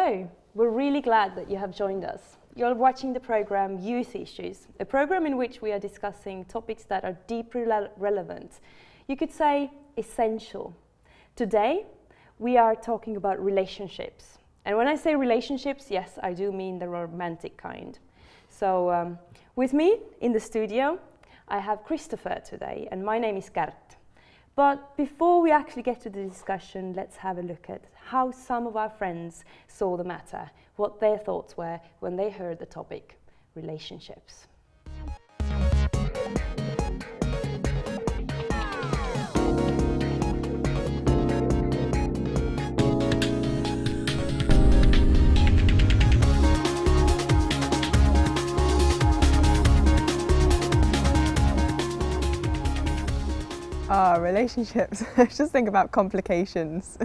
Hello, we're really glad that you have joined us. You're watching the program Youth Issues, a program in which we are discussing topics that are deeply relevant. You could say essential. Today, we are talking about relationships. And when I say relationships, yes, I do mean the romantic kind. So with me in the studio, I have Christopher today, and my name is Gert. But before we actually get to the discussion, let's have a look at how some of our friends saw the matter, what their thoughts were when they heard the topic, relationships. Relationships. I just think about complications.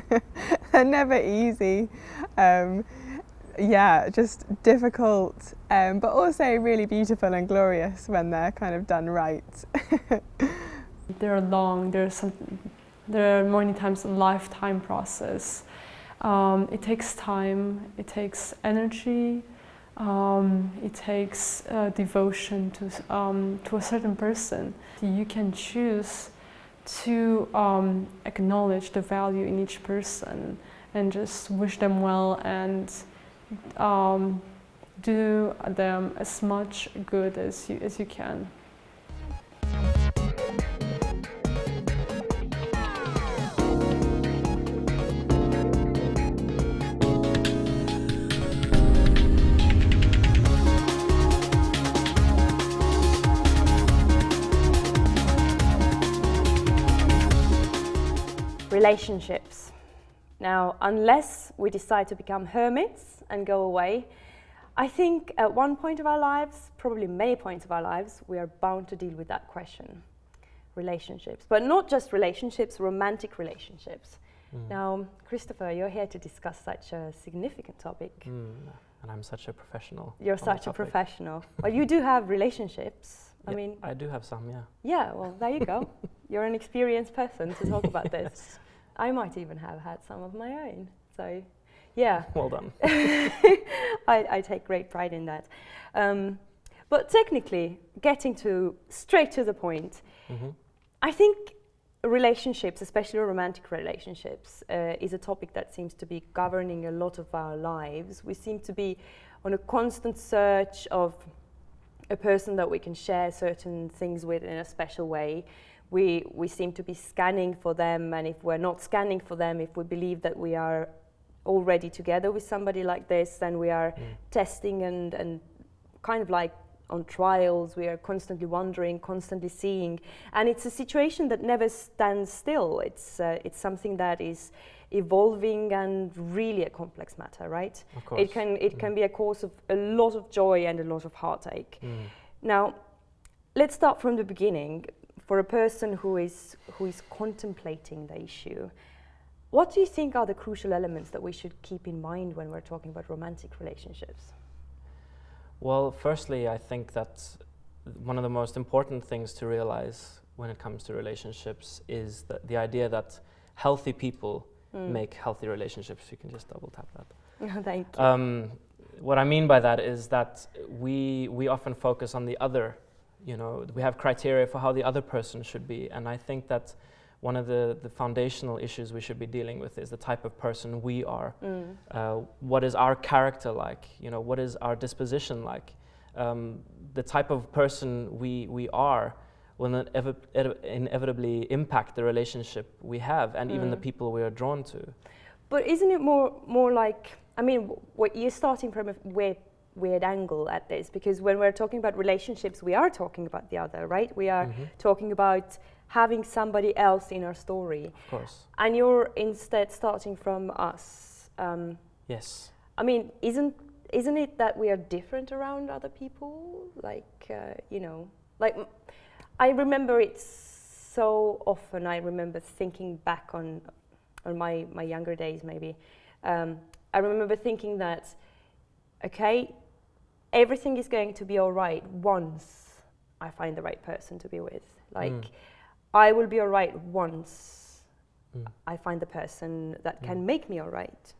They're never easy. Just difficult, but also really beautiful and glorious when they're kind of done right. They're long. There are many times a lifetime process. It takes time. It takes energy. It takes devotion to a certain person. You can choose to acknowledge the value in each person and just wish them well and do them as much good as you can. Relationships. Now, unless we decide to become hermits and go away, I think at one point of our lives, probably many points of our lives, we are bound to deal with that question. Relationships, but not just relationships, romantic relationships. Now, Christopher, you're here to discuss such a significant topic. And I'm such a professional. You're such a professional. Well, you do have relationships. Yeah, I mean, I do have some, yeah. Yeah, well, there you go. You're an experienced person to talk about this. Yes. I might even have had some of my own. So, yeah. Well done. I take great pride in that. But technically, getting straight to the point, I think relationships, especially romantic relationships, is a topic that seems to be governing a lot of our lives. We seem to be on a constant search of a person that we can share certain things with in a special way. We seem to be scanning for them, and if we're not scanning for them, if we believe that we are already together with somebody like this, then we are testing and kind of like on trials. We are constantly wondering, constantly seeing, and it's a situation that never stands still. It's something that is evolving and really a complex matter, right? Of course. It can be a cause of a lot of joy and a lot of heartache. Now, let's start from the beginning. For a person who is contemplating the issue, what do you think are the crucial elements that we should keep in mind when we're talking about romantic relationships? Well, firstly, I think that one of the most important things to realize when it comes to relationships is the idea that healthy people make healthy relationships. You can just double tap that. Thank you. What I mean by that is that we often focus on the other. You know, we have criteria for how the other person should be, and I think that one of the foundational issues we should be dealing with is the type of person we are. What is our character like? You know, what is our disposition like? The type of person we are will inevitably impact the relationship we have and even the people we are drawn to. But isn't it more like, I mean, you're starting from a weird angle at this, because when we're talking about relationships, we are talking about the other, right? We are talking about having somebody else in our story. Of course. And you're instead starting from us. Yes. I mean, isn't it that we are different around other people? Like, like I remember it so often. I remember thinking back on my younger days, maybe. I remember thinking that, okay, everything is going to be all right once I find the right person to be with. Like, I will be all right once I find the person that can make me all right.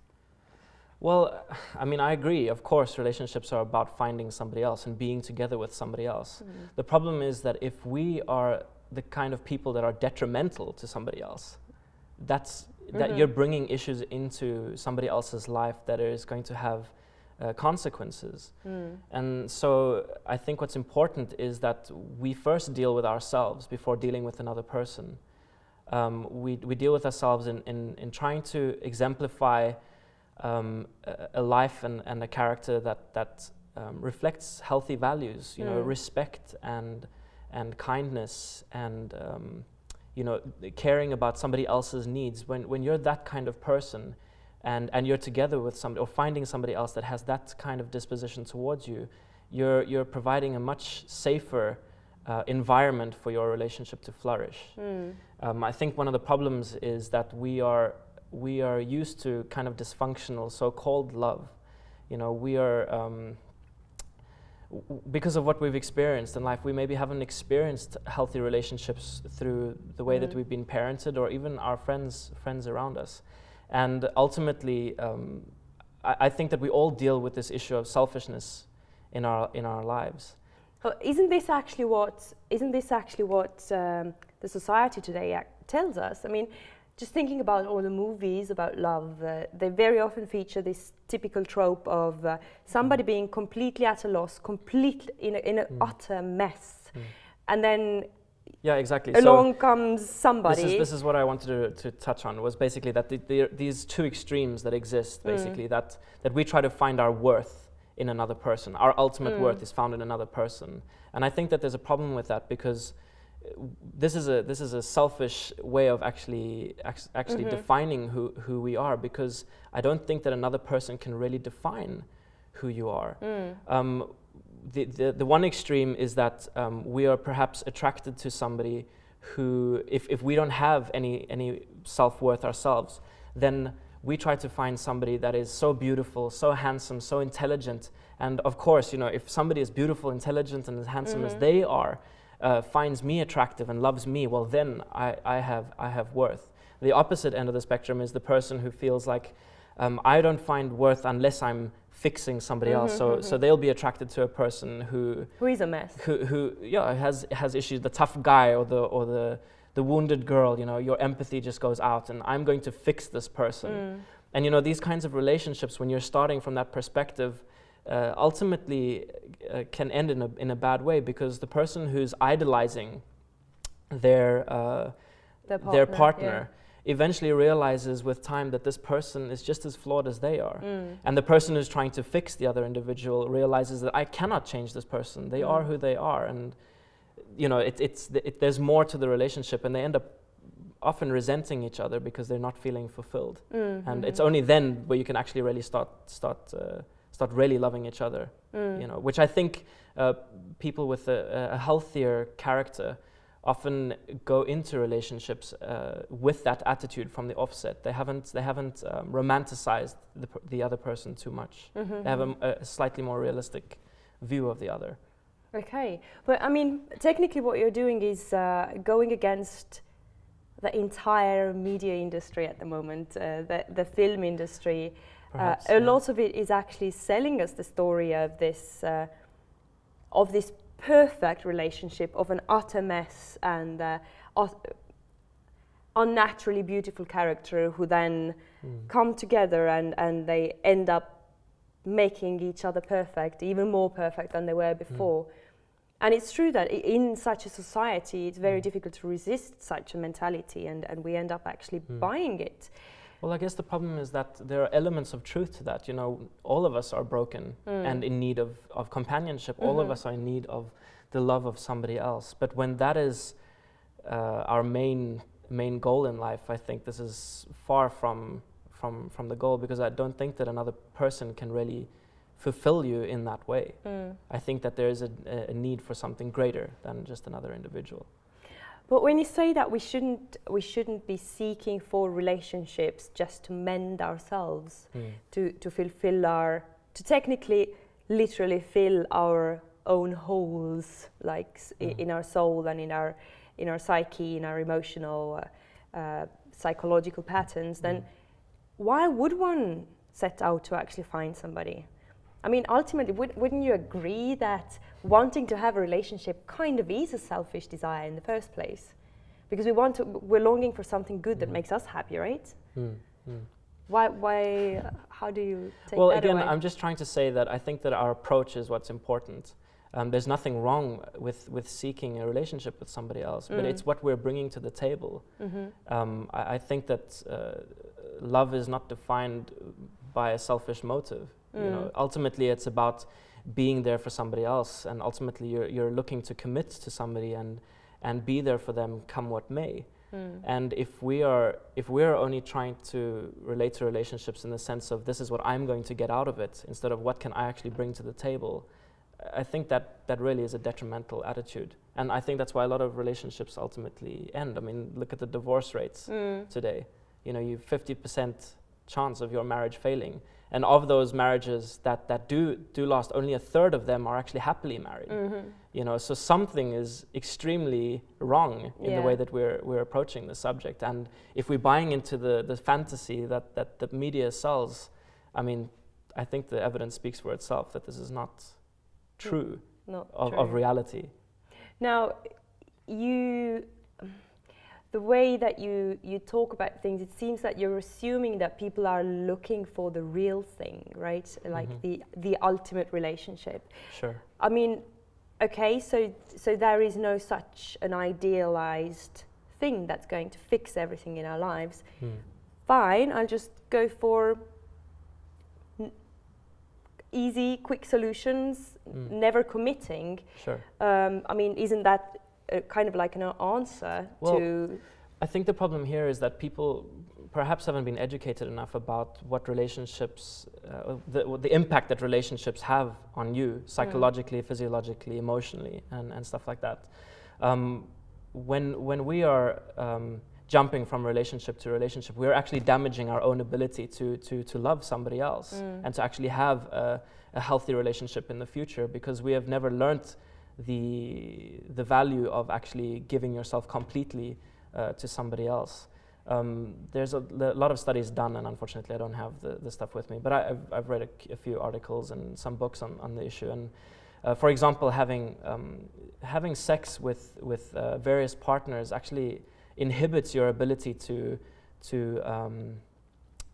Well, I mean, I agree. Of course, relationships are about finding somebody else and being together with somebody else. The problem is that if we are the kind of people that are detrimental to somebody else, that you're bringing issues into somebody else's life that is going to have consequences. And so I think what's important is that we first deal with ourselves before dealing with another person. We deal with ourselves in trying to exemplify a life and a character that reflects healthy values, you know, respect and kindness and you know, caring about somebody else's needs. When you're that kind of person and you're together with somebody or finding somebody else that has that kind of disposition towards you, you're providing a much safer environment for your relationship to flourish. I think one of the problems is that we are used to kind of dysfunctional so-called love. You know, we are because of what we've experienced in life, we maybe haven't experienced healthy relationships through the way that we've been parented or even our friends around us. And ultimately, I think that we all deal with this issue of selfishness in our lives. Well, isn't this actually what the society today tells us? I mean, just thinking about all the movies about love, they very often feature this typical trope of somebody being completely at a loss, in an utter mess, and then exactly. along comes somebody. This is what I wanted to touch on, was basically that these two extremes that exist, basically, that we try to find our worth in another person. Our ultimate worth is found in another person. And I think that there's a problem with that, because this is a selfish way of actually defining who we are, because I don't think that another person can really define who you are. The one extreme is that we are perhaps attracted to somebody who, if we don't have any self-worth ourselves, then we try to find somebody that is so beautiful, so handsome, so intelligent. And of course, you know, if somebody is beautiful, intelligent, and as handsome as they are, finds me attractive and loves me, well, then I have worth. The opposite end of the spectrum is the person who feels like I don't find worth unless I'm fixing somebody else. So they'll be attracted to a person who is a mess. Who has issues. The tough guy or the wounded girl. You know, your empathy just goes out, and I'm going to fix this person. And you know, these kinds of relationships, when you're starting from that perspective, ultimately can end in a bad way, because the person who's idolizing their partner eventually realizes with time that this person is just as flawed as they are. And the person who's trying to fix the other individual realizes that I cannot change this person. They are who they are. And you know, there's more to the relationship, and they end up often resenting each other because they're not feeling fulfilled. And it's only then where you can actually really start really loving each other, you know, which I think people with a healthier character often go into relationships with that attitude from the offset. They haven't romanticized the other person too much. They have a slightly more realistic view of the other. Okay, but I mean, technically what you're doing is going against the entire media industry at the moment, the film industry. Perhaps, a lot of it is actually selling us the story of this perfect relationship, of an utter mess and unnaturally beautiful character who then come together and they end up making each other perfect, even more perfect than they were before. And it's true that in such a society, it's very difficult to resist such a mentality, and we end up actually buying it. Well, I guess the problem is that there are elements of truth to that. You know, all of us are broken and in need of companionship. All of us are in need of the love of somebody else. But when that is our main goal in life, I think this is far from the goal, because I don't think that another person can really fulfill you in that way. I think that there is a need for something greater than just another individual. But when you say that we shouldn't be seeking for relationships just to mend ourselves, to fulfill to technically, literally fill our own holes, like in our soul and in our psyche, in our emotional, psychological patterns, then why would one set out to actually find somebody. I mean, ultimately, wouldn't you agree that wanting to have a relationship kind of is a selfish desire in the first place? Because we're longing for something good that makes us happy, right? Why, how do you take well, that again, away? I'm just trying to say that I think that our approach is what's important. There's nothing wrong with seeking a relationship with somebody else, but it's what we're bringing to the table. I think that love is not defined by a selfish motive. You know, ultimately, it's about being there for somebody else, and ultimately, you're looking to commit to somebody and be there for them, come what may. And if we're only trying to relate to relationships in the sense of this is what I'm going to get out of it, instead of what can I actually bring to the table, I think that really is a detrimental attitude. And I think that's why a lot of relationships ultimately end. I mean, look at the divorce rates today. You know, you've 50% chance of your marriage failing. And of those marriages that do last, only a third of them are actually happily married. You know, so something is extremely wrong in the way that we're approaching the subject. And if we're buying into the fantasy that the media sells, I mean, I think the evidence speaks for itself that this is not true of reality. Now, the way that you talk about things, it seems that you're assuming that people are looking for the real thing, right? Like the ultimate relationship. Sure. I mean, okay, so there is no such an idealized thing that's going to fix everything in our lives. Fine, I'll just go for easy, quick solutions, never committing. Sure. I mean, isn't that kind of like an answer to... I think the problem here is that people perhaps haven't been educated enough about what relationships, the impact that relationships have on you, psychologically, physiologically, emotionally, and stuff like that. When we are jumping from relationship to relationship, we're actually damaging our own ability to love somebody else and to actually have a healthy relationship in the future, because we have never learned the value of actually giving yourself completely to somebody else. There's a lot of studies done, and unfortunately I don't have the stuff with me, but I've read a few articles and some books on the issue. And for example, having sex with various partners actually inhibits your ability to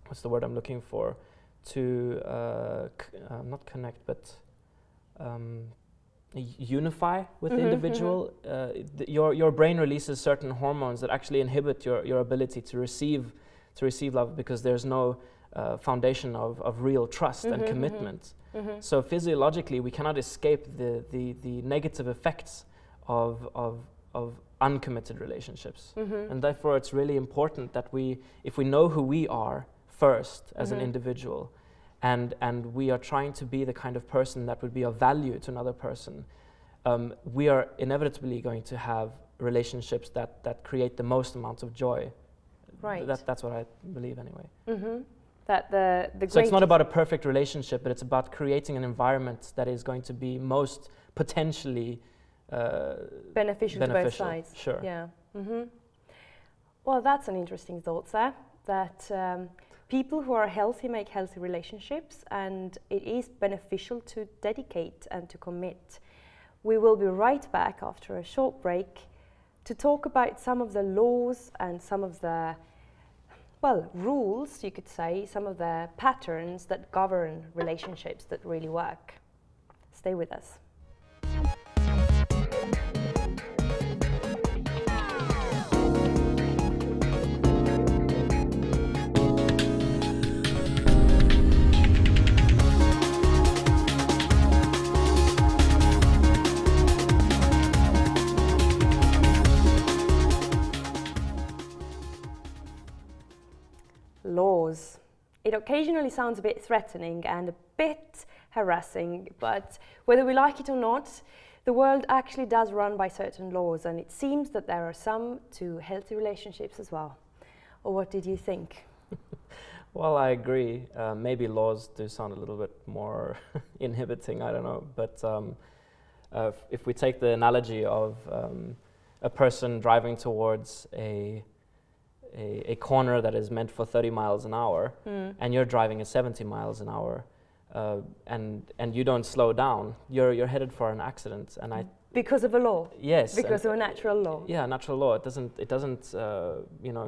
what's the word I'm looking for? To not connect, but unify with the individual. Your brain releases certain hormones that actually inhibit your ability to receive love, because there's no foundation of real trust and commitment. So physiologically, we cannot escape the negative effects of uncommitted relationships. And therefore, it's really important that if we know who we are first as an individual, and we are trying to be the kind of person that would be of value to another person, we are inevitably going to have relationships that create the most amount of joy. Right. That's what I believe anyway. That the so it's not about a perfect relationship, but it's about creating an environment that is going to be most potentially beneficial to both sides. Sure. Yeah. Well, that's an interesting thought, sir. That people who are healthy make healthy relationships, and it is beneficial to dedicate and to commit. We will be right back after a short break to talk about some of the laws and some of the, well, rules, you could say, some of the patterns that govern relationships that really work. Stay with us. Laws. It occasionally sounds a bit threatening and a bit harassing, but whether we like it or not, the world actually does run by certain laws, and it seems that there are some to healthy relationships as well. Or what did you think? Well, I agree. Maybe laws do sound a little bit more inhibiting, I don't know. But if we take the analogy of a person driving towards a corner that is meant for 30 miles an hour, and you're driving at 70 miles an hour, and you don't slow down, you're headed for an accident. And because of a law. Yes. Because of a natural law. Yeah, natural law. It doesn't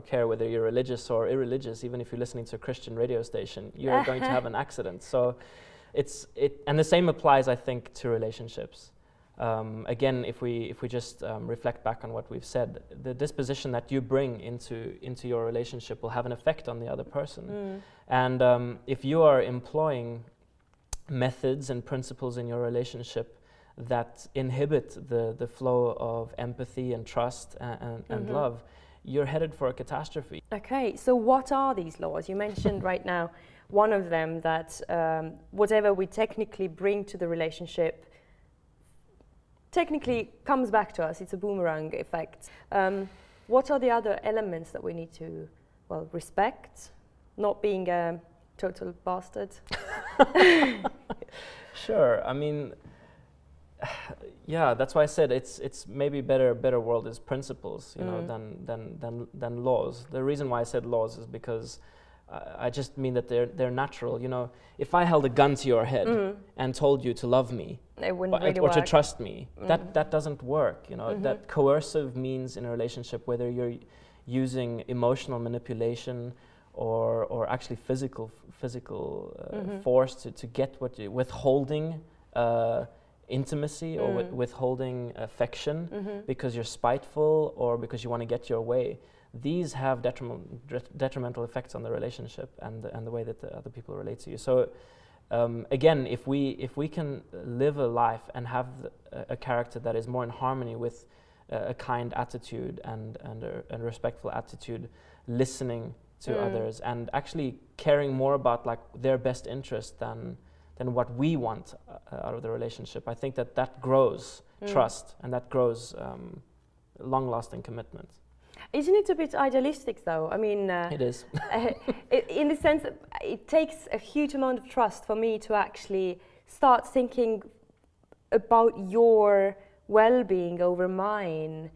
care whether you're religious or irreligious. Even if you're listening to a Christian radio station, you're going to have an accident. So and the same applies, I think, to relationships. Again, if we just reflect back on what we've said, the disposition that you bring into your relationship will have an effect on the other person. And if you are employing methods and principles in your relationship that inhibit the flow of empathy and trust and love, you're headed for a catastrophe. Okay, so what are these laws? You mentioned right now one of them, that whatever we technically bring to the relationship technically comes back to us. It's a boomerang effect. What are the other elements that we need to, respect, not being a total bastard? Sure. I mean, yeah, that's why I said it's maybe better world is principles, than laws. The reason why I said laws is because I just mean that they're natural. If I held a gun to your head and told you to love me, it wouldn't really or work. to trust me, that doesn't work. That coercive means in a relationship, whether you're using emotional manipulation or actually physical force to get what you withholding intimacy or withholding affection because you're spiteful or because you want to get your way. These have detrimental effects on the relationship and the way that the other people relate to you. So again, if we can live a life and have a character that is more in harmony with a kind attitude and a respectful attitude, listening to others and actually caring more about like their best interest than what we want out of the relationship, I think that grows trust and that grows long-lasting commitment. Isn't it a bit idealistic, though? I mean, it is. In the sense that it takes a huge amount of trust for me to actually start thinking about your well-being over mine,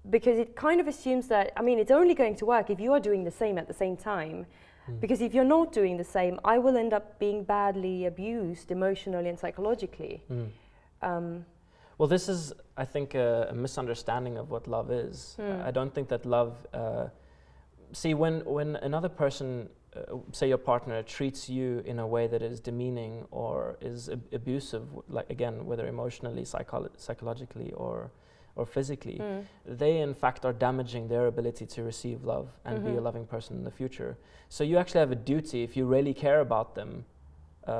because it kind of assumes that, it's only going to work if you are doing the same at the same time. Because if you're not doing the same, I will end up being badly abused emotionally and psychologically. Well, this is, I think, a misunderstanding of what love is. I don't think that love... see, when another person, say your partner, treats you in a way that is demeaning or is abusive, like again, whether emotionally, psychologically, or physically, they in fact are damaging their ability to receive love and be a loving person in the future. So you actually have a duty, if you really care about them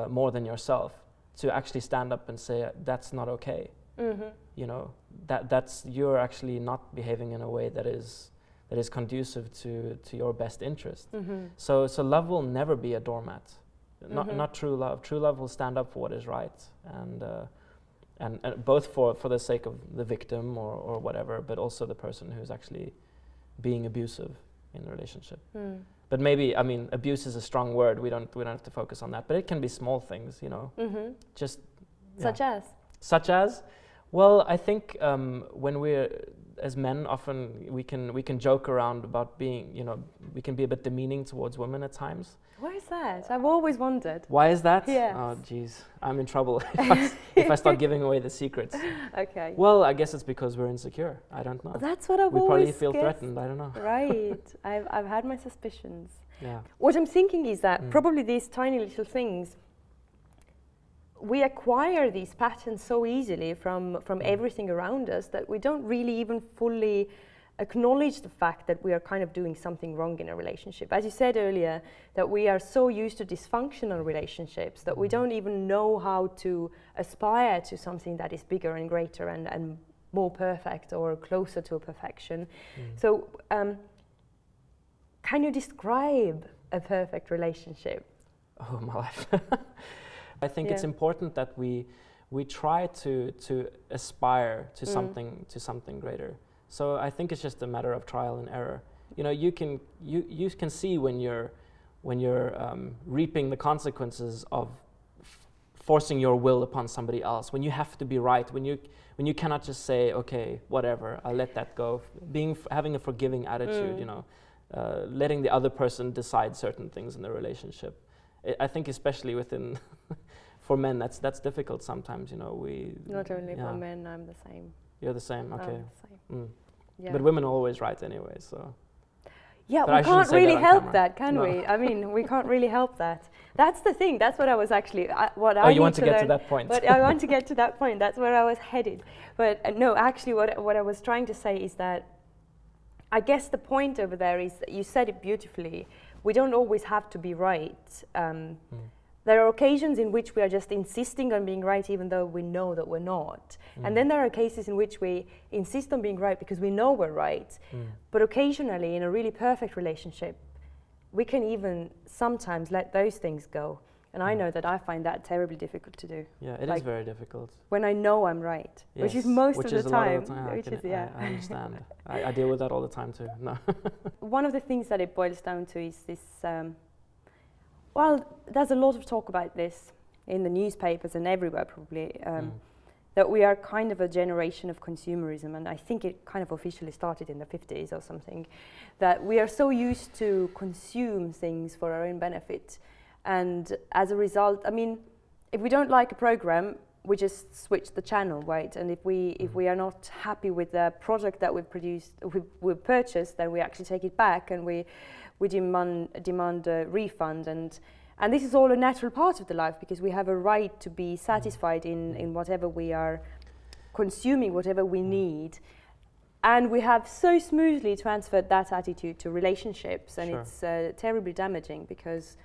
more than yourself, to actually stand up and say, that's not okay. That's you're actually not behaving in a way that is conducive to your best interest. So love will never be a doormat. Not true love. True love will stand up for what is right, and both for the sake of the victim or whatever, but also the person who's actually being abusive in the relationship. But maybe, abuse is a strong word. We don't have to focus on that. But it can be small things, just such as. Well, I think when we're as men, often we can joke around about being, we can be a bit demeaning towards women at times. Why is that? I've always wondered. Why is that? Yes. Oh, geez, I'm in trouble if I start giving away the secrets. Okay. Well, I guess it's because we're insecure. I don't know. That's what I've we always probably feel guessed. threatened. I don't know. Right. I've had my suspicions. Yeah. What I'm thinking is that probably these tiny little things, we acquire these patterns so easily from everything around us that we don't really even fully acknowledge the fact that we are kind of doing something wrong in a relationship. As you said earlier, that we are so used to dysfunctional relationships that we don't even know how to aspire to something that is bigger and greater and more perfect or closer to perfection. So can you describe a perfect relationship? Oh, my life. I think it's important that we try to aspire to something greater. So I think it's just a matter of trial and error. You can see when you're reaping the consequences of forcing your will upon somebody else. When you have to be right. When you cannot just say, okay, whatever, I'll let that go. Having a forgiving attitude. letting the other person decide certain things in the relationship. I think especially within, for men, that's difficult sometimes, you know, Not only for men, I'm the same. You're the same, okay. I'm the same. Mm. Yeah. But women are always right anyway, so. Yeah, But I we shouldn't can't say really that on help camera. that, can No. we? I mean, we can't really help that. That's the thing. That's what I was actually. What Oh, I you need want to get to learn. that point. But I want to get to that point. That's where I was headed. But no, actually, what I was trying to say is that I guess the point over there is that you said it beautifully. We don't always have to be right. There are occasions in which we are just insisting on being right even though we know that we're not. And then there are cases in which we insist on being right because we know we're right. But occasionally, in a really perfect relationship, we can even sometimes let those things go. And I know that I find that terribly difficult to do. Yeah, it is like, very difficult. When I know I'm right, which is Yes, most which of is the a lot time. of the time. Which is, I understand. I deal with that all the time too. No. One of the things that it boils down to is this, well, there's a lot of talk about this in the newspapers and everywhere probably, that we are kind of a generation of consumerism, and I think it kind of officially started in the 50s or something, that we are so used to consume things for our own benefit. And as a result, I mean, if we don't like a program, we just switch the channel, right? And if we are not happy with the product that we've produced, we've purchased, then we actually take it back and we demand a refund. And this is all a natural part of the life because we have a right to be satisfied in whatever we are consuming, whatever we need. And we have so smoothly transferred that attitude to relationships, and it's terribly damaging because,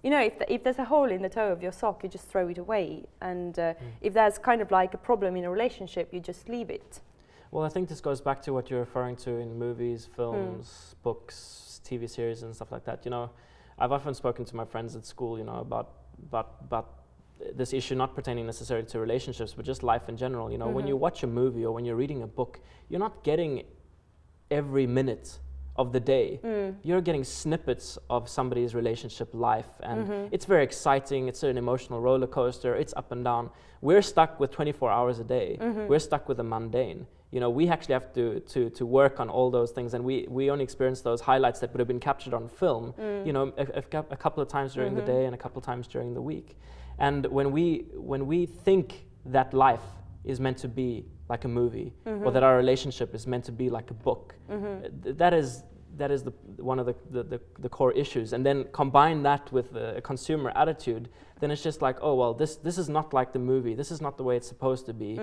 you know, if there's a hole in the toe of your sock, you just throw it away. And if there's kind of like a problem in a relationship, you just leave it. Well, I think this goes back to what you're referring to in movies, films, books, TV series and stuff like that. You know, I've often spoken to my friends at school, you know, about this issue not pertaining necessarily to relationships, but just life in general. You know, when you watch a movie or when you're reading a book, you're not getting every minute of the day. You're getting snippets of somebody's relationship life, and it's very exciting. It's an emotional roller coaster. It's up and down. We're stuck with 24 hours a day. We're stuck with the mundane. You know, we actually have to work on all those things, and we only experience those highlights that would have been captured on film, you know, a couple of times during the day and a couple of times during the week. And when we think that life is meant to be like a movie, or that our relationship is meant to be like a book, that is one of the core issues. And then combine that with a consumer attitude, then it's just like, oh well, this is not like the movie. This is not the way it's supposed to be.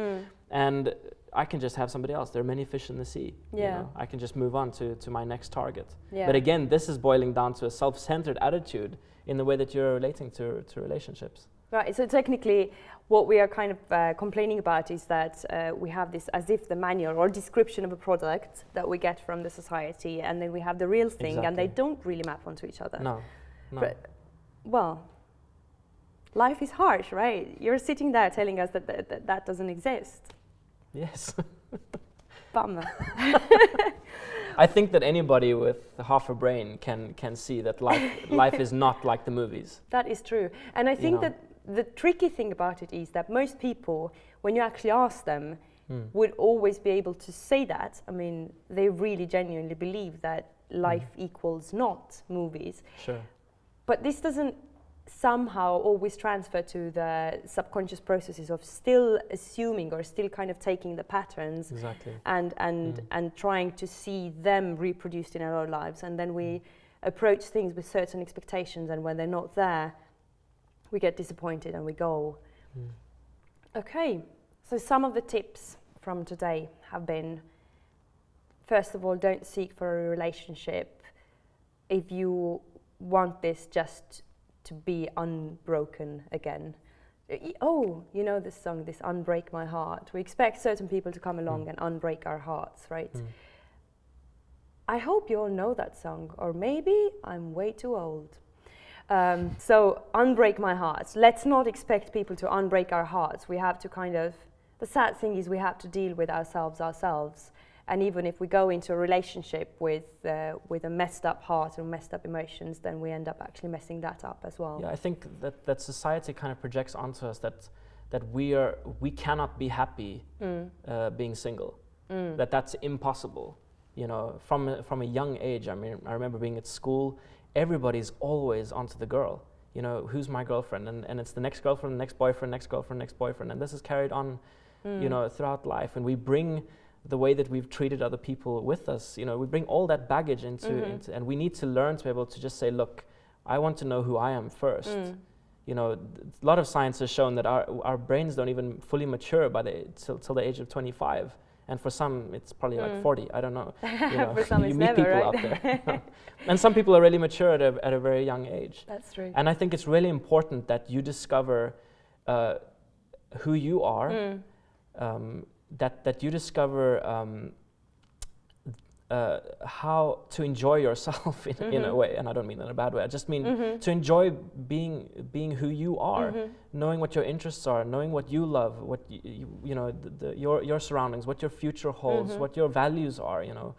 And I can just have somebody else. There are many fish in the sea. Yeah. You know? I can just move on to my next target. Yeah. But again, this is boiling down to a self-centered attitude in the way that you're relating to relationships. Right, so technically what we are kind of complaining about is that we have this as if the manual or description of a product that we get from the society, and then we have the real thing, and they don't really map onto each other. No. But, well, life is harsh, right? You're sitting there telling us that doesn't exist. Yes. Bummer. I think that anybody with half a brain can see that life is not like the movies. That is true. And I think that the tricky thing about it is that most people, when you actually ask them, would always be able to say that. I mean, they really genuinely believe that life equals not movies. Sure. But this doesn't somehow always transfer to the subconscious processes of still assuming or still kind of taking the patterns and trying to see them reproduced in our own lives. And then we approach things with certain expectations, and when they're not there, we get disappointed and we go. Okay, so some of the tips from today have been, first of all, don't seek for a relationship if you want this just to be unbroken again. Oh, you know this song, this Unbreak My Heart. We expect certain people to come along and unbreak our hearts, right? I hope you all know that song, or maybe I'm way too old. So unbreak my heart. Let's not expect people to unbreak our hearts. We have to kind of, the sad thing is we have to deal with ourselves. And even if we go into a relationship with a messed up heart and messed up emotions, then we end up actually messing that up as well. Yeah, I think that society kind of projects onto us that we cannot be happy being single. That's impossible. you know, from a young age. I mean, I remember being at school, everybody's always onto the girl. You know, who's my girlfriend? And it's the next girlfriend, next boyfriend, next girlfriend, next boyfriend. And this is carried on, you know, throughout life. And we bring the way that we've treated other people with us, you know, we bring all that baggage into and we need to learn to be able to just say, look, I want to know who I am first. You know, a lot of science has shown that our brains don't even fully mature by till the age of 25. And for some, it's probably like 40. I don't know. You know, for some, you it's meet never, people right? out there, and some people are really mature at a very young age. That's true. And I think it's really important that you discover who you are. That you discover how to enjoy yourself in a way, and I don't mean that in a bad way. I just mean to enjoy being who you are, knowing what your interests are, knowing what you love, what you know, your surroundings, what your future holds, what your values are, you know,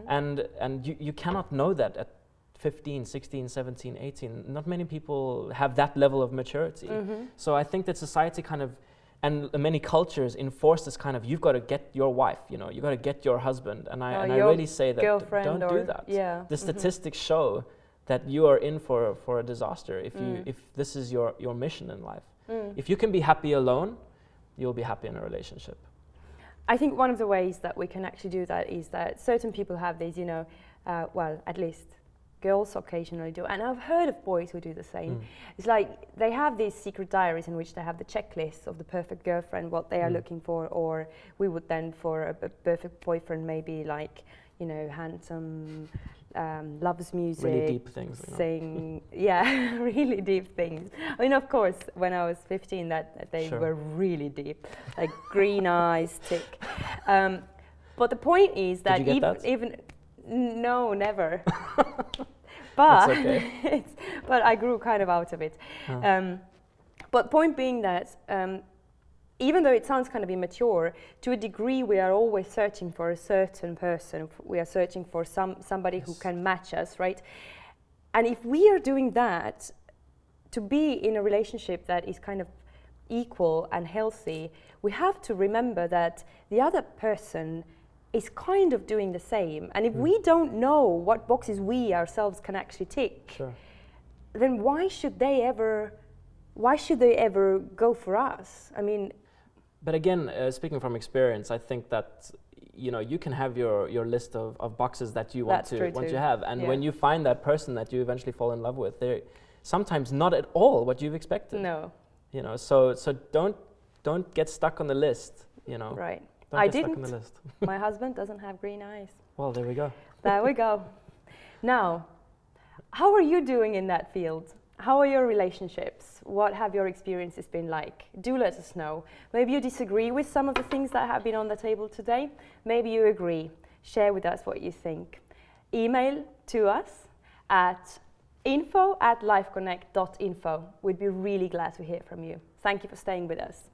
and you cannot know that at 15, 16, 17, 18. Not many people have that level of maturity. So I think that society kind of, and many cultures enforce this kind of, you've got to get your wife, you know, you've got to get your husband. And I really say that don't do that. Yeah. The statistics show that you are in for a disaster if this is your mission in life. If you can be happy alone, you'll be happy in a relationship. I think one of the ways that we can actually do that is that certain people have these, you know, well, at least girls occasionally do, and I've heard of boys who do the same. It's like they have these secret diaries in which they have the checklist of the perfect girlfriend, what they are looking for, or we would then for a perfect boyfriend maybe like, you know, handsome, loves music, really deep things, you know. Sing, yeah, really deep things. I mean, of course, when I was 15, that they were really deep, like green eyes, Tik. But the point is that Did you get even no, never. But okay. but I grew kind of out of it. But point being that even though it sounds kind of immature, to a degree we are always searching for a certain person. We are searching for somebody who can match us, right? And if we are doing that, to be in a relationship that is kind of equal and healthy, we have to remember that the other person is kind of doing the same. And if we don't know what boxes we ourselves can actually tick, then why should they ever go for us? I mean, but again, speaking from experience, I think that, you know, you can have your list of boxes that you want to have, and when you find that person that you eventually fall in love with, they're sometimes not at all what you've expected. No. You know, so don't get stuck on the list, you know. Right. Don't I get stuck didn't. on the list. My husband doesn't have green eyes. Well, there we go. There we go. Now, how are you doing in that field? How are your relationships? What have your experiences been like? Do let us know. Maybe you disagree with some of the things that have been on the table today. Maybe you agree. Share with us what you think. Email to us at info@lifeconnect.info. We'd be really glad to hear from you. Thank you for staying with us.